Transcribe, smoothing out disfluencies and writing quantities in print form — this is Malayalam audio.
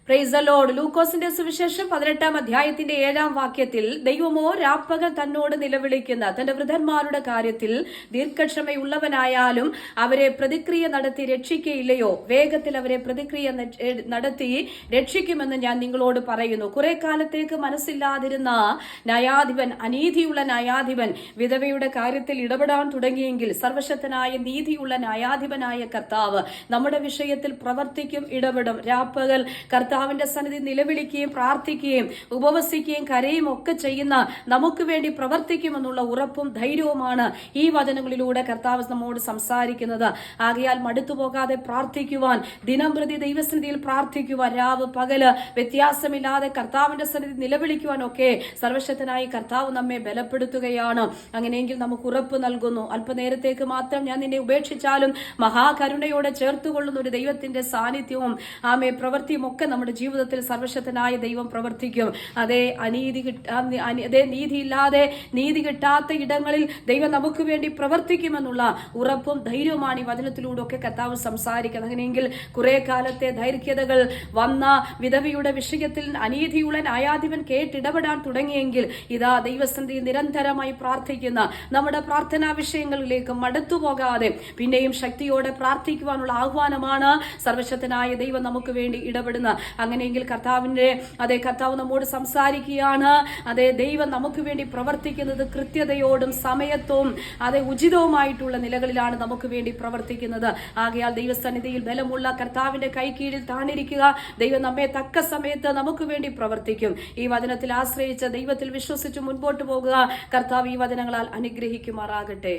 Praise the Lord. ലൂക്കോസിന്റെ സുവിശേഷം 18-ാം അധ്യായത്തിന്റെ 7-ാം വാക്യത്തിൽ ദൈവമോ രാപ്പകൽ തന്നോട് നിലവിളിക്കുന്ന തന്റെ വൃദ്ധന്മാരുടെ കാര്യത്തിൽ ദീർഘക്ഷമയുള്ളവനായാലും അവരെ പ്രതിക്രിയ നടത്തി രക്ഷിക്കയില്ലയോ? വേഗത്തിൽ അവരെ പ്രതിക്രിയ നടത്തി രക്ഷിക്കുമെന്ന് ഞാൻ നിങ്ങളോട് പറയുന്നു. കുറെ കാലത്തേക്ക് മനസ്സില്ലാതിരുന്ന ന്യായാധിപൻ, അനീതിയുള്ള ന്യായാധിപൻ വിധവയുടെ കാര്യത്തിൽ ഇടപെടാൻ തുടങ്ങിയെങ്കിൽ സർവശക്തനായ നീതിയുള്ള ന്യായാധിപനായ കർത്താവ് നമ്മുടെ വിഷയത്തിൽ പ്രവർത്തിക്കും, ഇടപെടും. രാപ്പകൽ കർത്താവിന്റെ സന്നിധി നിലവിളിക്കുകയും പ്രാർത്ഥിക്കുകയും ഉപവസിക്കുകയും കരയും ഒക്കെ ചെയ്യുന്ന നമുക്ക് വേണ്ടി പ്രവർത്തിക്കുമെന്നുള്ള ഉറപ്പും ധൈര്യവുമാണ് ഈ വചനങ്ങളിലൂടെ കർത്താവ് നമ്മോട് സംസാരിക്കുന്നത്. ആകയാൽ മടുത്തുപോകാതെ പ്രാർത്ഥിക്കുവാൻ, ദിനംപ്രതി ദൈവസന്നിധിയിൽ പ്രാർത്ഥിക്കുവാൻ, രാവ് പകല് വ്യത്യാസമില്ലാതെ കർത്താവിന്റെ സന്നിധി നിലവിളിക്കുവാൻ ഒക്കെ സർവശക്തനായി കർത്താവ് നമ്മെ ബലപ്പെടുത്തുകയാണ്. അങ്ങനെയെങ്കിൽ നമുക്ക് ഉറപ്പ് നൽകുന്നു. അല്പനേരത്തേക്ക് മാത്രം ഞാൻ നിന്നെ ഉപേക്ഷിച്ചാലും മഹാകരുണയോടെ ചേർത്തുകൊള്ളുന്ന ഒരു ദൈവത്തിന്റെ സാന്നിധ്യവും ആമേ പ്രവൃത്തിയും ഒക്കെ നമ്മുടെ ജീവിതത്തിൽ സർവശക്തനായ ദൈവം പ്രവർത്തിക്കും. അതേ നീതിയില്ലാതെ നീതി കിട്ടാത്ത ഇടങ്ങളിൽ ദൈവം നമുക്ക് വേണ്ടി പ്രവർത്തിക്കുമെന്നുള്ള ഉറപ്പും ധൈര്യവുമാണ് ഈ വചനത്തിലൂടെ ഒക്കെ കർത്താവ് സംസാരിക്കുന്നത്. അങ്ങനെയെങ്കിൽ കുറെ കാലത്തെ ദൈർഘ്യതകൾ വന്ന വിധവയുടെ വിഷയത്തിൽ അനീതിയുള്ള ന്യായാധിപൻ കേട്ടിടപെടാൻ തുടങ്ങിയെങ്കിൽ ഇതാ ദൈവസന്നിധി നിരന്തരമായി പ്രാർത്ഥിക്കുന്ന നമ്മുടെ പ്രാർത്ഥനാ വിഷയങ്ങളിലേക്ക് മടുത്തുപോകാതെ പിന്നെയും ശക്തിയോടെ പ്രാർത്ഥിക്കുവാനുള്ള ആഹ്വാനമാണ് സർവശക്തനായ ദൈവം നമുക്ക് വേണ്ടി ഇടപെടുന്ന. അങ്ങനെയെങ്കിൽ കർത്താവ് നമ്മോട് സംസാരിക്കുകയാണ്. ദൈവം നമുക്ക് വേണ്ടി പ്രവർത്തിക്കുന്നത് കൃത്യതയോടും സമയത്തും ഉചിതവുമായിട്ടുള്ള നിലകളിലാണ് നമുക്ക് വേണ്ടി പ്രവർത്തിക്കുന്നത്. ആകയാൽ ദൈവസന്നിധിയിൽ ബലമുള്ള കർത്താവിന്റെ കൈ കീഴിൽ താണിരിക്കുക. ദൈവം നമ്മെ തക്ക സമയത്ത് നമുക്ക് വേണ്ടി പ്രവർത്തിക്കും. ഈ വചനത്തിൽ ആശ്രയിച്ച് ദൈവത്തിൽ വിശ്വസിച്ച് മുൻപോട്ട് പോകുക. കർത്താവ് ഈ വചനങ്ങളാൽ അനുഗ്രഹിക്കുമാറാകട്ടെ.